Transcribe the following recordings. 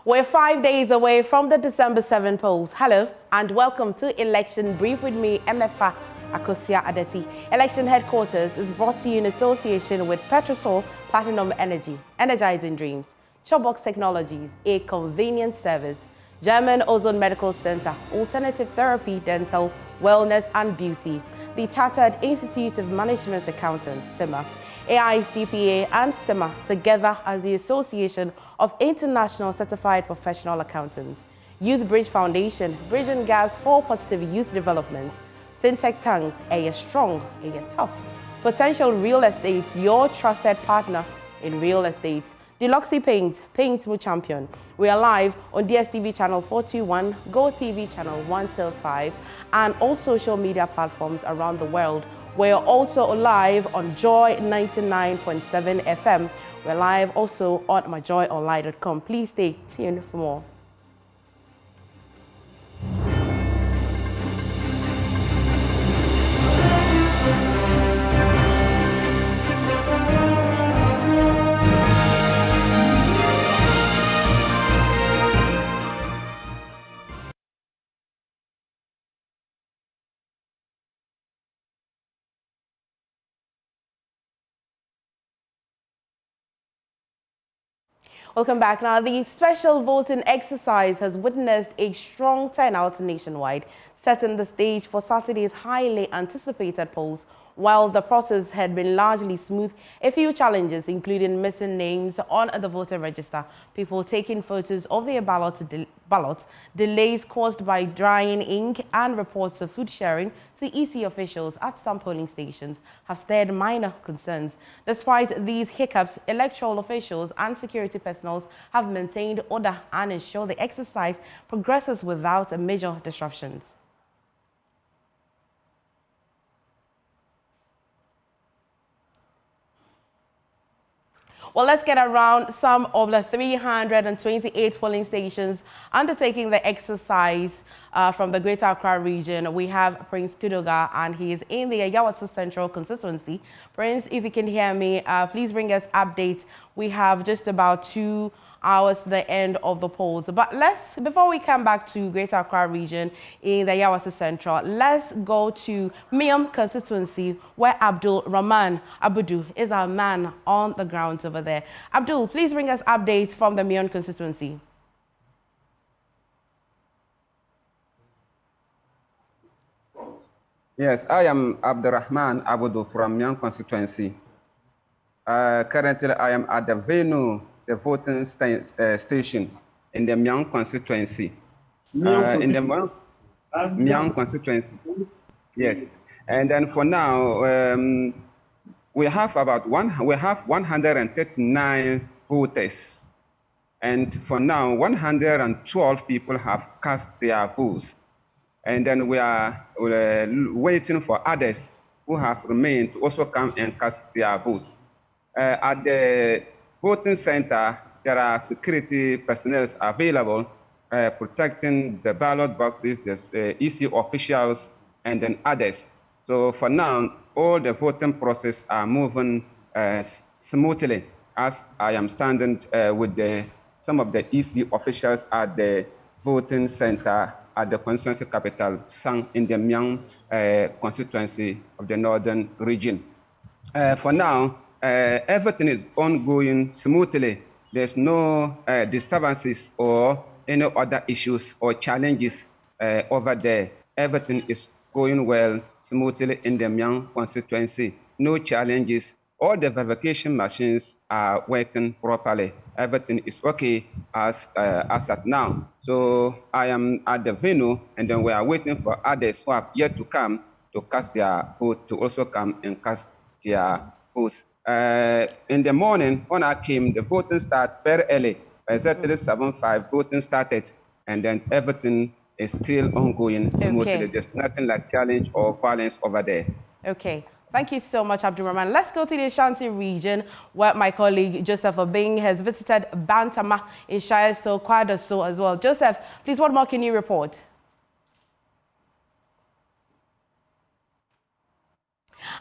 We're 5 days away from the December 7 polls. Hello and welcome to Election Brief with me, MFA Akosia Adeti. Election Headquarters is brought to you in association with Petrosol Platinum Energy, Energizing Dreams, Showbox Technologies, a convenient service, German Ozone Medical Center, Alternative Therapy, Dental, Wellness and Beauty, the Chartered Institute of Management Accountants, CIMA, AICPA and CIMA, together as the Association of International Certified Professional Accountants, Youth Bridge Foundation, Bridging Gaps for Positive Youth Development, Syntax Tanks, a strong, a tough, Potential Real Estate, your trusted partner in real estate, Deluxe Paint, Paint with Champion. We are live on DSTV channel 421, Go TV channel 125, and all social media platforms around the world. We're also live on Joy 99.7 FM. We're live also on myjoyonline.com. Please stay tuned for more. Welcome back. Now, the special voting exercise has witnessed a strong turnout nationwide, setting the stage for Saturday's highly anticipated polls. While the process had been largely smooth, a few challenges, including missing names on the voter register, people taking photos of their ballot, delays caused by drying ink, and reports of food sharing to EC officials at some polling stations have stirred minor concerns. Despite these hiccups, electoral officials and security personnel have maintained order and ensured the exercise progresses without major disruptions. Well, let's get around some of the 328 polling stations undertaking the exercise from the Greater Accra region. We have Prince Kudoga, and he is in the Ayawaso Central constituency. Prince, if you can hear me, please bring us updates. We have just about 2 hours to the end of the polls. But before we come back to Greater Accra region in the Ayawaso Central, let's go to Miam constituency, where Abdul Rahman Abudu is our man on the ground over there. Abdul, please bring us updates from the Miam constituency. Yes, I am Abdurrahman Abudu from Miam constituency. Currently, I am at the venue, the voting station in the Miam constituency. In the Miam constituency. Yes, and then for now, we have 139 voters, and for now, 112 people have cast their votes. And then we are waiting for others who have remained to also come and cast their votes. At the voting center, there are security personnel available protecting the ballot boxes, the EC officials, and then others. So for now, all the voting process are moving smoothly, as I am standing with some of the EC officials at the voting center at the constituency capital, Sang, in the Miam constituency of the northern region. For now, everything is ongoing smoothly. There's no disturbances or any other issues or challenges over there. Everything is going well, smoothly in the Miam constituency. No challenges. All the verification machines are working properly. Everything is okay as at now. So I am at the venue, and then we are waiting for others who have yet to come to cast their vote to also come and cast their votes. In the morning, when I came, the voting started very early. Exactly 7:05, voting started, and then everything is still ongoing smoothly. Okay. There's nothing like challenge or violence over there. Okay. Thank you so much, Abdul Rahman. Let's go to the Ashanti region, where my colleague Joseph Obing has visited Bantama in Shire So Kwadaso as well. Joseph, please, what more can you report?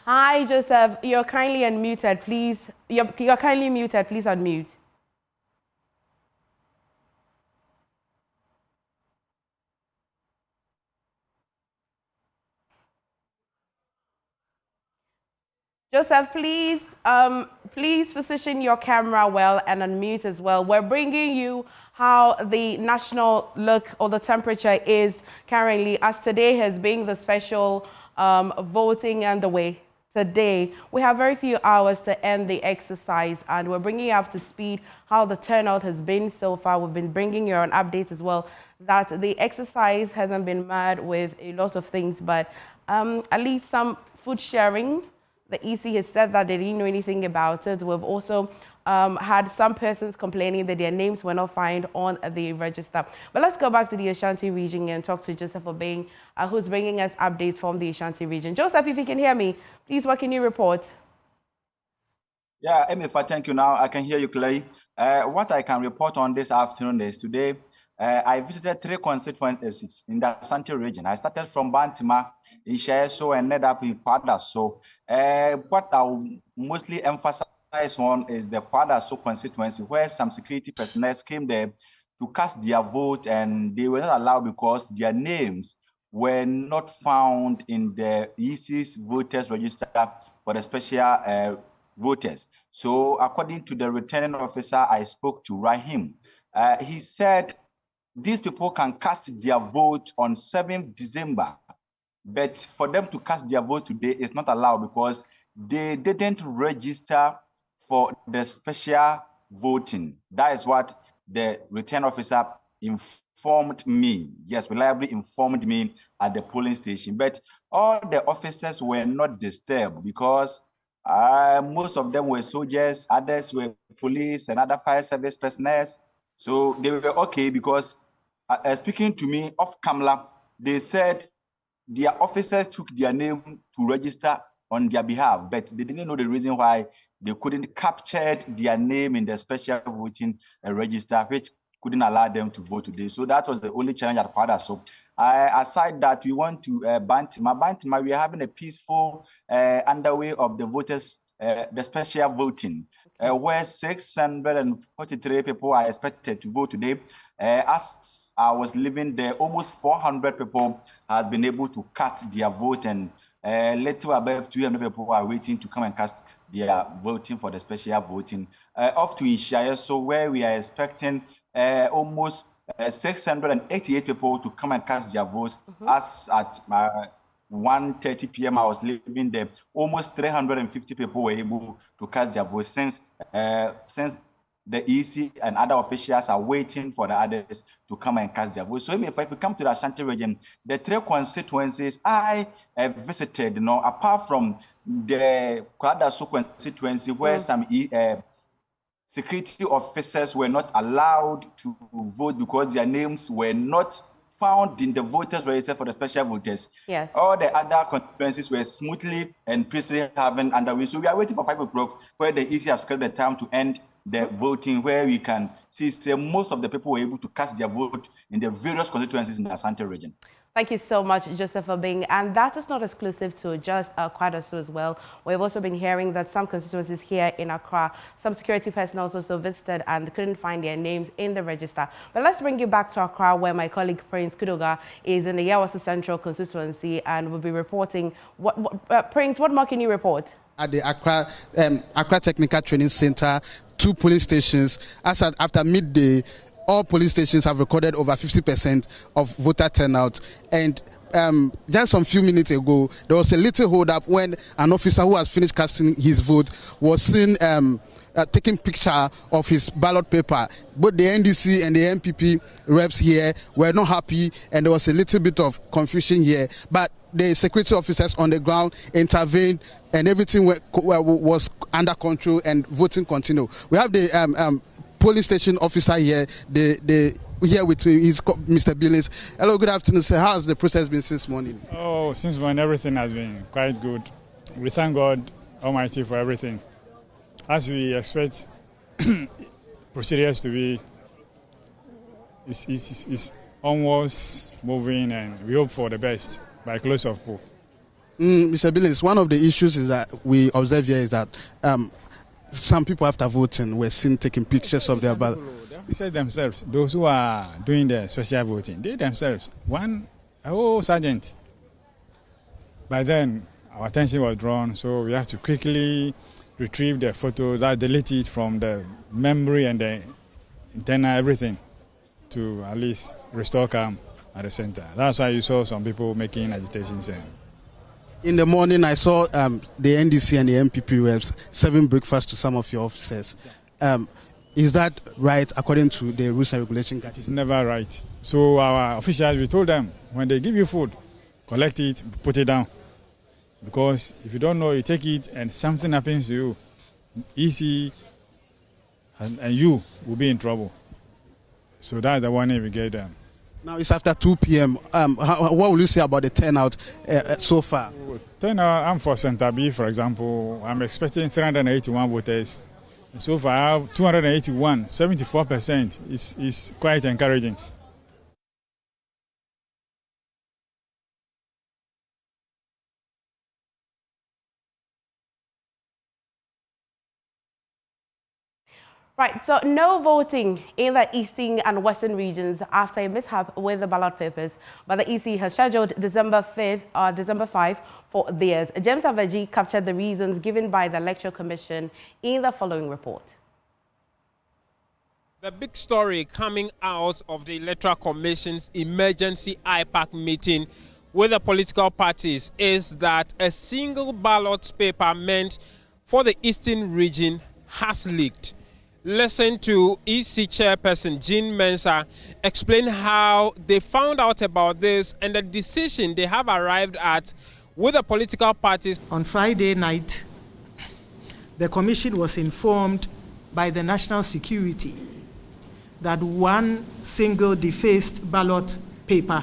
Hi, Joseph. You're kindly unmuted, please. You're kindly muted. Please unmute. Joseph, please position your camera well and unmute as well. We're bringing you how the national look or the temperature is currently, as today has been the special voting underway. Today, we have very few hours to end the exercise, and we're bringing you up to speed how the turnout has been so far. We've been bringing you an update as well that the exercise hasn't been mad with a lot of things, but at least some food sharing. The EC has said that they didn't know anything about it. We've also had some persons complaining that their names were not found on the register. But let's go back to the Ashanti region and talk to Joseph Obeng, who's bringing us updates from the Ashanti region. Joseph, if you can hear me, please, what can you report? Yeah, Emifa, thank you. Now I can hear you clearly. What I can report on this afternoon is today, I visited 3 constituencies in the Ashanti region. I started from Bantima, Ishaeso, and ended up in Kwadaso. What I will mostly emphasize on is the Kwadaso constituency, where some security personnel came there to cast their vote, and they were not allowed because their names were not found in the EC's voters register for the special voters. So according to the returning officer I spoke to, Rahim, he said these people can cast their vote on 7th December, but for them to cast their vote today is not allowed because they didn't register for the special voting. That is what the return officer informed me. Yes, reliably informed me at the polling station. But all the officers were not disturbed because most of them were soldiers, others were police and other fire service personnel. So they were okay because speaking to me off camera, they said their officers took their name to register on their behalf, but they didn't know the reason why they couldn't capture their name in the special voting register, which couldn't allow them to vote today. So that was the only challenge at Pada. So aside that, we want to Bantima, we are having a peaceful underway of the voters, the special voting, where 643 people are expected to vote today. As I was living there, almost 400 people have been able to cast their vote, and little above 200 people are waiting to come and cast their voting for the special voting. Off to Ishaya, so where we are expecting almost 688 people to come and cast their votes. As at 1:30 p.m. I was living there. Almost 350 people were able to cast their votes since the EC and other officials are waiting for the others to come and cast their votes. So if we come to the Ashanti region, the 3 constituencies I visited, apart from the Kwadaso constituency where some security officers were not allowed to vote because their names were not found in the voters register for the special voters. Yes. All the other constituencies were smoothly and peacefully having underway. So we are waiting for 5 o'clock where the EC has scheduled the time to end the voting, where we can see most of the people were able to cast their vote in the various constituencies in the Ashanti region. Thank you so much, Joseph Obeng. And that is not exclusive to just Kwadaso as well. We've also been hearing that some constituencies here in Accra, some security personnel also visited and couldn't find their names in the register. But let's bring you back to Accra, where my colleague Prince Kudoga is in the Yawasu Central constituency and will be reporting. Prince, what more can you report? At the Accra Technical Training Center, 2 police stations. After midday, all police stations have recorded over 50% of voter turnout. And just some few minutes ago, there was a little hold up when an officer who has finished casting his vote was seen taking picture of his ballot paper. Both the NDC and the MPP reps here were not happy, and there was a little bit of confusion here. But the security officers on the ground intervened, and everything was under control, and voting continued. We have the police station officer here. Here with me is Mr. Billings. Hello, good afternoon, sir. How has the process been since morning? Oh, since morning, everything has been quite good. We thank God Almighty for everything. As we expect procedures to be, it's almost moving, and we hope for the best by close of poll. Mr. Billings, one of the issues is that we observe here is that some people after voting were seen taking pictures of their ballot. The officers themselves, those who are doing the special voting, they themselves, sergeant. By then, our attention was drawn, so we have to quickly retrieve the photo, that delete it from the memory and the internal everything to at least restore calm at the center. That's why you saw some people making agitations. In the morning, I saw the NDC and the MPP reps serving breakfast to some of your officers. Is that right according to the rules and regulations? That is never right. So our officials, we told them, when they give you food, collect it, put it down. Because if you don't know, you take it and something happens to you, easy, and you will be in trouble. So that's the warning we gave them. Now it's after 2 p.m. What will you say about the turnout so far? Turnout, I'm for Center B, for example. I'm expecting 381 voters. So far, I have 281, 74% is quite encouraging. Right, so no voting in the eastern and western regions after a mishap with the ballot papers, but the EC has scheduled December 5 for theirs. James Aveji captured the reasons given by the Electoral Commission in the following report. The big story coming out of the Electoral Commission's emergency IPAC meeting with the political parties is that a single ballot paper meant for the eastern region has leaked. Listen to EC Chairperson Jean Mensah explain how they found out about this and the decision they have arrived at with the political parties. On Friday night, the Commission was informed by the National Security that one single defaced ballot paper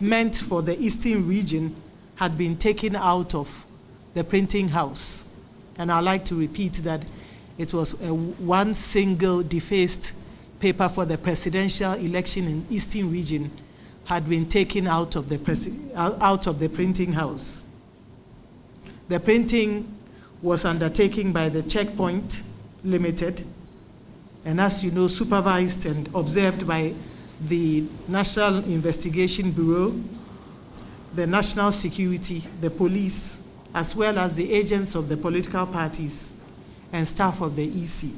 meant for the eastern region had been taken out of the printing house. And I'd like to repeat that it was one single defaced paper for the presidential election in Eastern Region had been taken out of the printing house. The printing was undertaken by the Checkpoint Limited, and as you know, supervised and observed by the National Investigation Bureau, the National Security, the police, as well as the agents of the political parties and staff of the EC.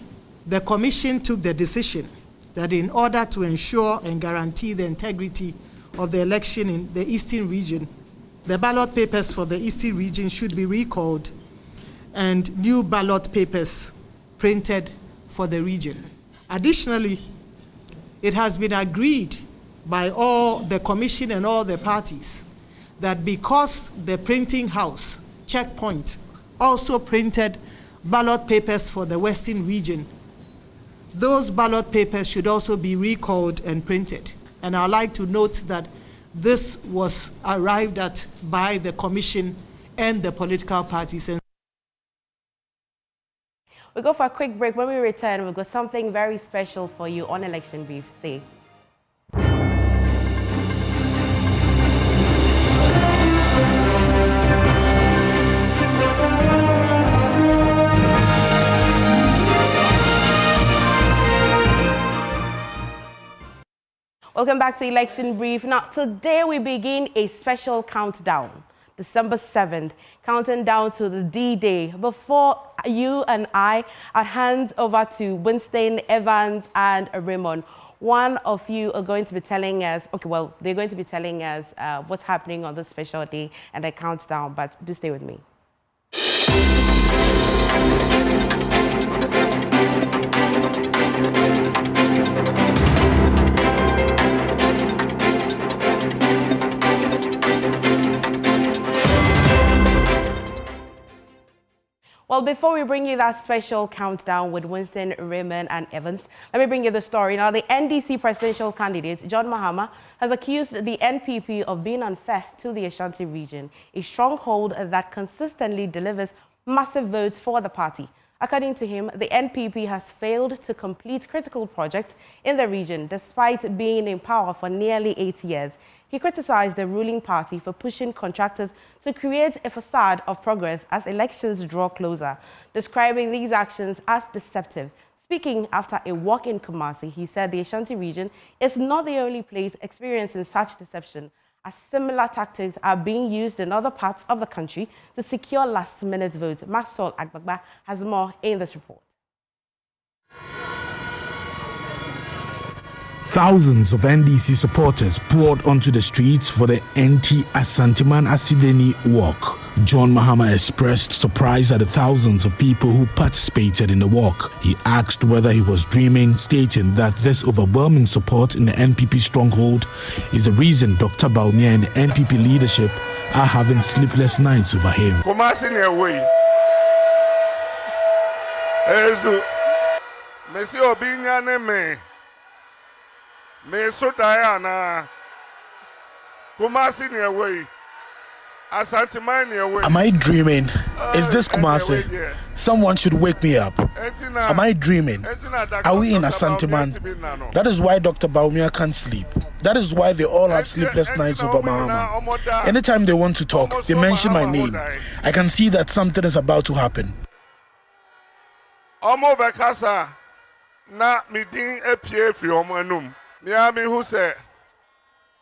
The Commission took the decision that in order to ensure and guarantee the integrity of the election in the Eastern Region, the ballot papers for the Eastern Region should be recalled and new ballot papers printed for the region. Additionally, it has been agreed by all the Commission and all the parties that because the printing house Checkpoint also printed ballot papers for the Western Region, those ballot papers should also be recalled and printed. And I'd like to note that this was arrived at by the Commission and the political parties. We'll go for a quick break. When we return, we've got something very special for you on Election Brief. Stay. Welcome back to Election Brief. Now, today we begin a special countdown, December 7th, counting down to the D-Day. Before you and I are hands over to Winston, Evans, and Raymond. One of you are going to be telling us, they're going to be telling us what's happening on this special day and the countdown, but do stay with me. Well, before we bring you that special countdown with Winston, Raymond, and Evans, let me bring you the story. Now, the NDC presidential candidate, John Mahama, has accused the NPP of being unfair to the Ashanti region, a stronghold that consistently delivers massive votes for the party. According to him, the NPP has failed to complete critical projects in the region despite being in power for nearly 8 years. He criticized the ruling party for pushing contractors to create a facade of progress as elections draw closer, describing these actions as deceptive. Speaking after a walk in Kumasi, he said the Ashanti region is not the only place experiencing such deception, as similar tactics are being used in other parts of the country to secure last-minute votes. Maxwell Agbagba has more in this report. Thousands of NDC supporters poured onto the streets for the anti-Asanteman Asideni walk. John Mahama expressed surprise at the thousands of people who participated in the walk. He asked whether he was dreaming, stating that this overwhelming support in the NPP stronghold is the reason Dr. Bawumia and the NPP leadership are having sleepless nights over him. Am I dreaming? Is this Kumasi? Someone should wake me up. Am I dreaming? Are we in Asanteman? That is why Dr. Bawumia can't sleep. That is why they all have sleepless nights over Mahama. Anytime they want to talk, they mention my name. I can see that something is about to happen. Na midin epie fri omanum miami hu se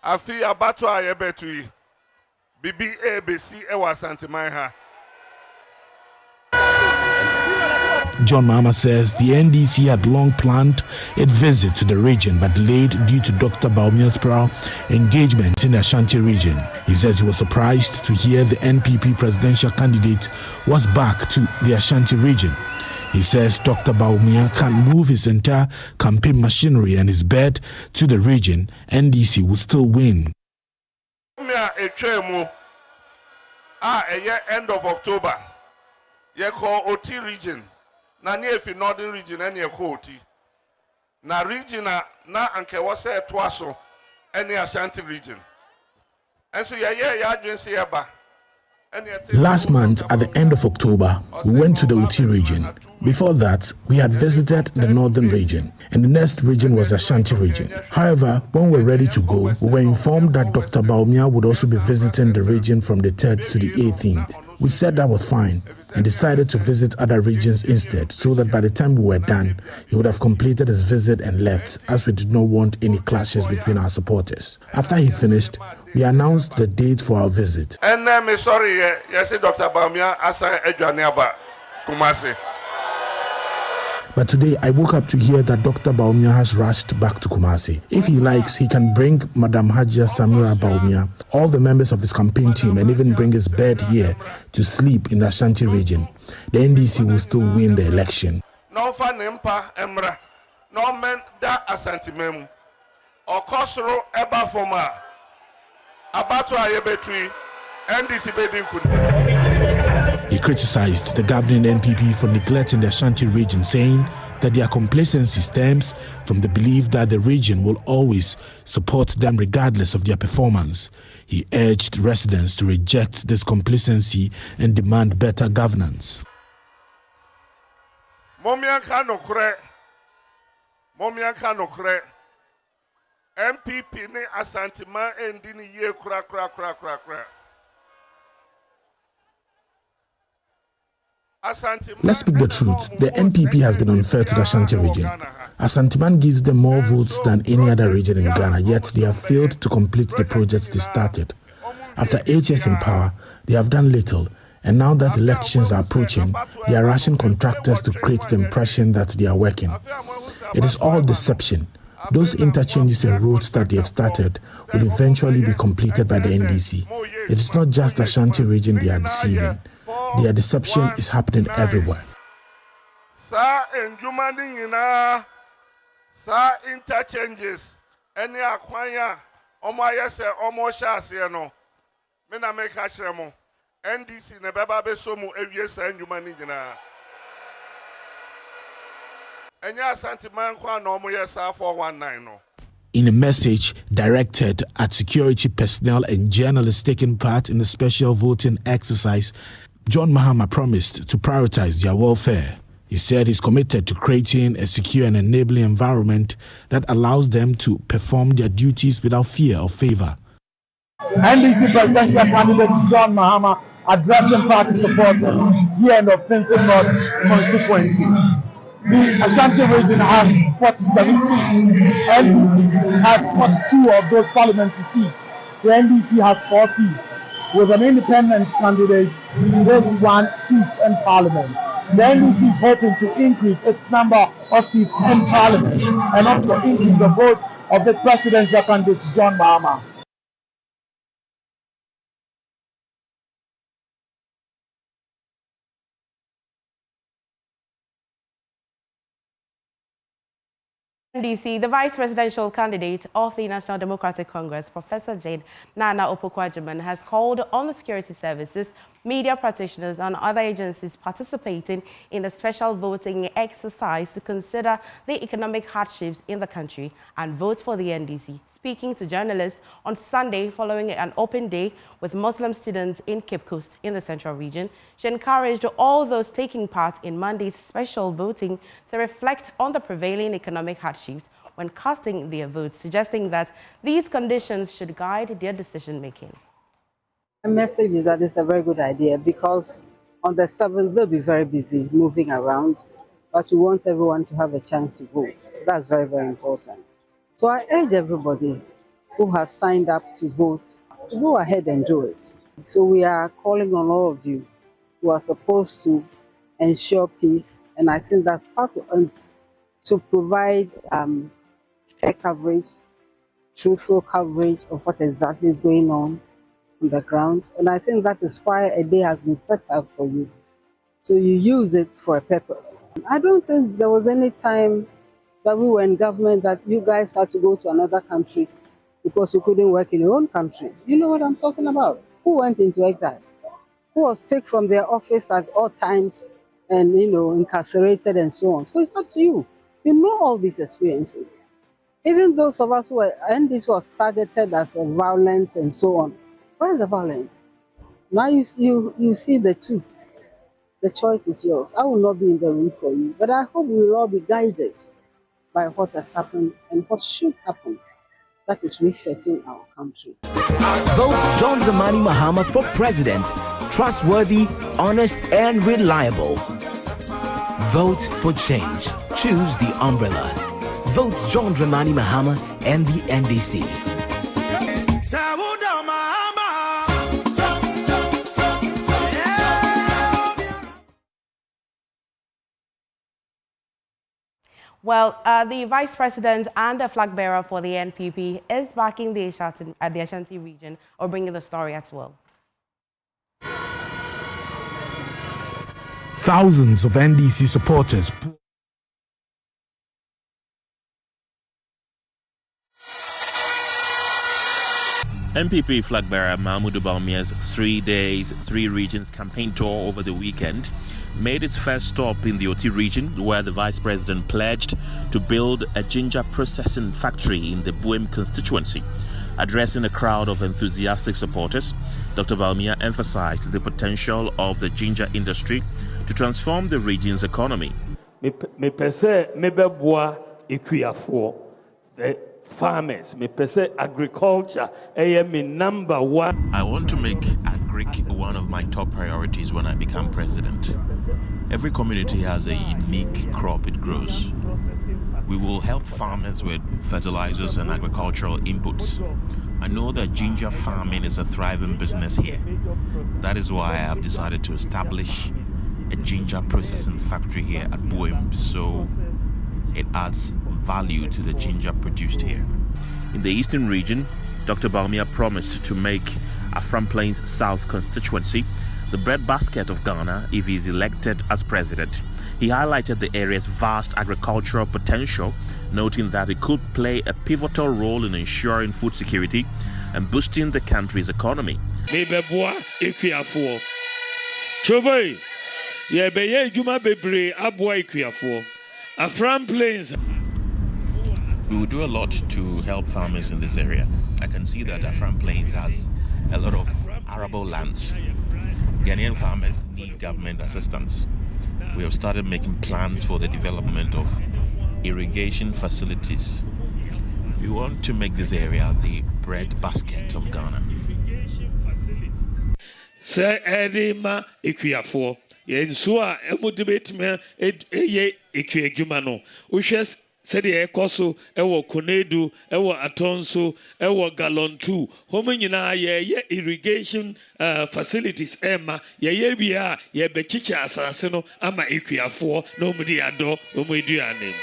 afi abato ayebetu bibi ebesi ewa Asanteman ha. John Mahama says the NDC had long planned its visit to the region but delayed due to Dr. Bawumia's prior engagement in the Ashanti region. He says he was surprised to hear the NPP presidential candidate was back to the Ashanti region. He says Dr. Bawumia can't move his entire campaign machinery and his bed to the region. NDC will still win. End of October. You call OT region. Na near if northern region and you call OT. Na region na anke was a twaso any Ashanti region. And so yeah, just say about. Last month, at the end of October, we went to the Uti region. Before that, we had visited the northern region, and the next region was Ashanti region. However, when we were ready to go, we were informed that Dr. Bawumia would also be visiting the region from the 3rd to the 18th. We said that was fine and decided to visit other regions instead, so that by the time we were done, he would have completed his visit and left, as we did not want any clashes between our supporters. After he finished, we announced the date for our visit. And I'm sorry, yes, Dr. Bawumia asa Edwaniaba Kumasi. But today, I woke up to hear that Dr. Bawumia has rushed back to Kumasi. If he likes, he can bring Madam Hajia Samira Bawumia, all the members of his campaign team, and even bring his bed here to sleep in the Ashanti region. The NDC will still win the election. No fan empa emra, no men da Asanteman or Kosoro eba forma. Abato ayebetui, NDC bedin could. He criticized the governing NPP for neglecting the Ashanti region, saying that their complacency stems from the belief that the region will always support them regardless of their performance. He urged residents to reject this complacency and demand better governance. Momianka no kre. MPP ne Asanteman endi ni ye kura. Let's speak the truth. The NPP has been unfair to the Ashanti region. Asanteman gives them more votes than any other region in Ghana, yet they have failed to complete the projects they started. After 8 years in power, they have done little, and now that elections are approaching, they are rushing contractors to create the impression that they are working. It is all deception. Those interchanges and roads that they have started will eventually be completed by the NDC. It is not just the Ashanti region they are deceiving. Their deception is happening everywhere. Sa enjumani sa interchanges any akwanya omo ayese omo shase no me na make kire mo NDC ne beba be so mu ewie sa enjumani nyina enya Asanteman kwa no omo yesa 419 no. In a message directed at security personnel and journalists taking part in the special voting exercise, John Mahama promised to prioritize their welfare. He said he's committed to creating a secure and enabling environment that allows them to perform their duties without fear or favor. NDC presidential candidate John Mahama addressing party supporters here in the offensive North constituency. The Ashanti region has 47 seats. NDC has 42 of those parliamentary seats. the NDC has 4 seats, with an independent candidate with 1 seat in Parliament. The NDC is hoping to increase its number of seats in Parliament and also increase the votes of its presidential candidate John Mahama. NDC, the vice presidential candidate of the National Democratic Congress, Professor Jane Nana Opoku-Agyeman, has called on the security services, media practitioners and other agencies participating in the special voting exercise to consider the economic hardships in the country and vote for the NDC. Speaking to journalists on Sunday following an open day with Muslim students in Cape Coast in the Central Region, she encouraged all those taking part in Monday's special voting to reflect on the prevailing economic hardships when casting their votes, suggesting that these conditions should guide their decision-making. The message is that it's a very good idea because on the 7th they'll be very busy moving around, but we want everyone to have a chance to vote. That's very, very important. So I urge everybody who has signed up to vote to go ahead and do it. So we are calling on all of you who are supposed to ensure peace, and I think that's part of it, to provide fair coverage, truthful coverage of what exactly is going on the ground. And I think that is why a day has been set up for you. So you use it for a purpose. I don't think there was any time that we were in government that you guys had to go to another country because you couldn't work in your own country. You know what I'm talking about? Who went into exile? Who was picked from their office at all times and, you know, incarcerated and so on. So it's up to you. You know all these experiences. Even those of us who were, and this was targeted as a violent and so on. Where is the violence? Now you see the two. The choice is yours. I will not be in the room for you, but I hope we will all be guided by what has happened and what should happen. That is resetting our country. Vote John Dramani Mahama for president. Trustworthy, honest, and reliable. Vote for change. Choose the umbrella. Vote John Dramani Mahama and the NDC. Well, the Vice President and the flag bearer for the NPP is backing the Ashanti region, or bringing the story as well. Thousands of NDC supporters. NPP flag bearer Mahmoud Bawumia's 3 days, 3 regions campaign tour over the weekend made its first stop in the Oti region, where the Vice President pledged to build a ginger processing factory in the Bawumia constituency. Addressing a crowd of enthusiastic supporters, Dr. Bawumia emphasized the potential of the ginger industry to transform the region's economy. Farmers, agriculture, number 1. I want to make agric one of my top priorities when I become president. Every community has a unique crop it grows. We will help farmers with fertilizers and agricultural inputs. I know that ginger farming is a thriving business here. That is why I have decided to establish a ginger processing factory here at Bawumia, so it adds value to the ginger produced here. In the eastern region, Dr. Bawumia promised to make Afram Plains South constituency the breadbasket of Ghana if he is elected as president. He highlighted the area's vast agricultural potential, noting that it could play a pivotal role in ensuring food security and boosting the country's economy. Afram Plains. We will do a lot to help farmers in this area. I can see that Afram Plains has a lot of arable lands. Ghanaian farmers need government assistance. We have started making plans for the development of irrigation facilities. We want to make this area the bread basket of Ghana. Sir Edima Equiafo. Yensua, Emudibit me, Equiagumano, Ushes said the Ekoso, Ewo Konedu, Ewo Atonso, Ewo Galontu, Homenina, ye irrigation facilities, Emma, ye bia, ye bechicha assassino, ama equia for, no mediado, no mediane.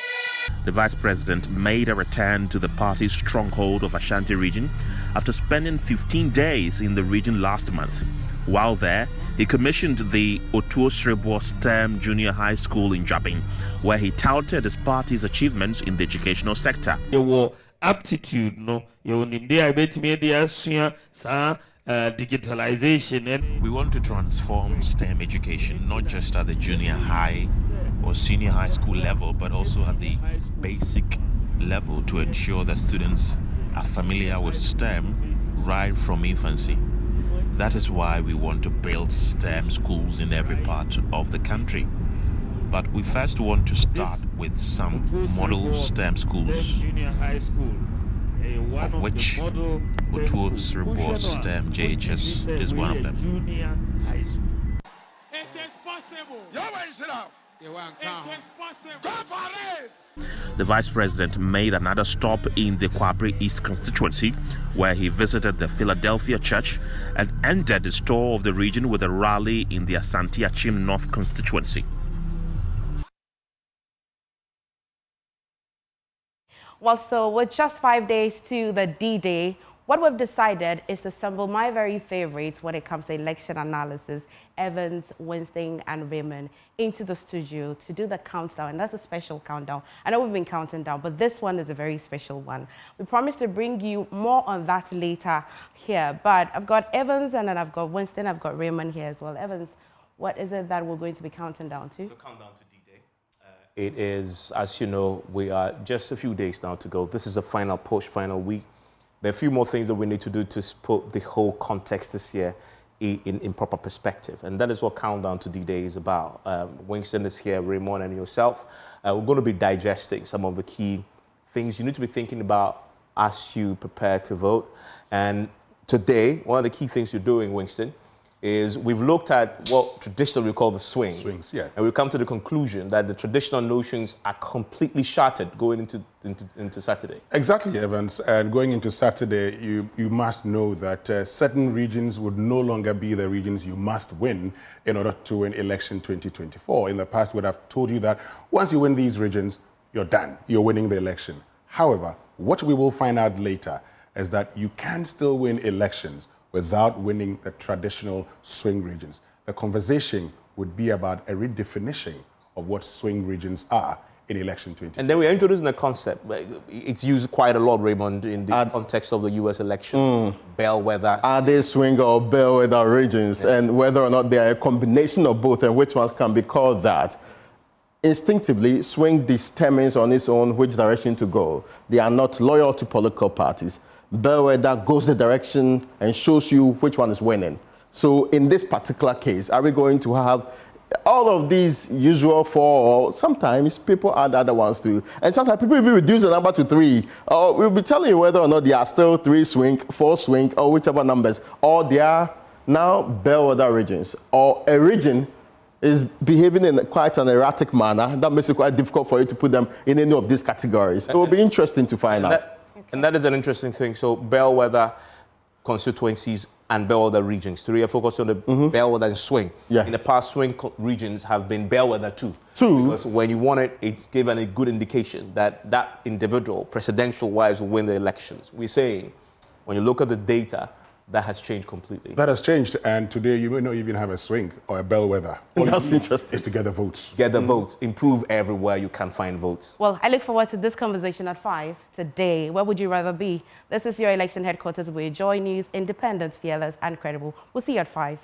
The Vice President made a return to the party's stronghold of Ashanti Region after spending 15 days in the region last month. While there, he commissioned the Otuo STEM Junior High School in Jabin, where he touted his party's achievements in the educational sector. Your aptitude, no, you need digitalization. And we want to transform STEM education, not just at the junior high or senior high school level, but also at the basic level to ensure that students are familiar with STEM right from infancy. That is why we want to build STEM schools in every part of the country. But we first want to start with some model STEM schools, of which Otuo STEM JHS is one of them. It is possible. It is possible. Go for it. The Vice President made another stop in the Kwabri East constituency, where he visited the Philadelphia Church and ended his tour of the region with a rally in the Asante Achim North constituency. Well, so with just 5 days to the D-Day, what we've decided is to assemble my very favorites when it comes to election analysis, Evans, Winston, and Raymond, into the studio to do the countdown. And that's a special countdown. I know we've been counting down, but this one is a very special one. We promise to bring you more on that later here. But I've got Evans, and then I've got Winston, I've got Raymond here as well. Evans, what is it that we're going to be counting down to? So countdown to D-Day. It is, as you know, we are just a few days now to go. This is the final push, final week. There are a few more things that we need to do to put the whole context this year in proper perspective. And that is what Countdown to D-Day is about. Winston is here, Raymond and yourself. We're going to be digesting some of the key things you need to be thinking about as you prepare to vote. And today, one of the key things you're doing, Winston, is we've looked at what traditionally we call the swing. Swings, yeah. And we've come to the conclusion that the traditional notions are completely shattered going into Saturday. Exactly, Evans. And going into Saturday, you must know that certain regions would no longer be the regions you must win in order to win election 2024. In the past, we'd have told you that once you win these regions, you're done. You're winning the election. However, what we will find out later is that you can still win elections without winning the traditional swing regions. The conversation would be about a redefinition of what swing regions are in election 2020. And then we're introducing a concept. It's used quite a lot, Raymond, in the context of the U.S. election. Bellwether. Are they swing or bellwether regions? Yeah. And whether or not they are a combination of both and which ones can be called that. Instinctively, swing determines on its own which direction to go. They are not loyal to political parties. Bellwether goes the direction and shows you which one is winning. So in this particular case, are we going to have all of these usual four, or sometimes people add other ones too. And sometimes people even reduce the number to 3. Or we'll be telling you whether or not they are still 3 swing, 4 swing, or whichever numbers. Or they are now bellwether regions. Or a region is behaving in quite an erratic manner. That makes it quite difficult for you to put them in any of these categories. It will be interesting to find out. And that is an interesting thing. So bellwether constituencies and bellwether regions. Today, I focus on the bellwether and swing. Yeah. In the past, swing regions have been bellwether too. Because when you won it, it gave a good indication that that individual, presidential-wise, will win the elections. We're saying, when you look at the data, that has changed completely. That has changed, and today you may not even have a swing or a bellwether. That's interesting. Is to get the votes. Get the votes. Improve everywhere you can find votes. Well, I look forward to this conversation at 5 today. Where would you rather be? This is your election headquarters with Joy News, independent, fearless, and credible. We'll see you at 5.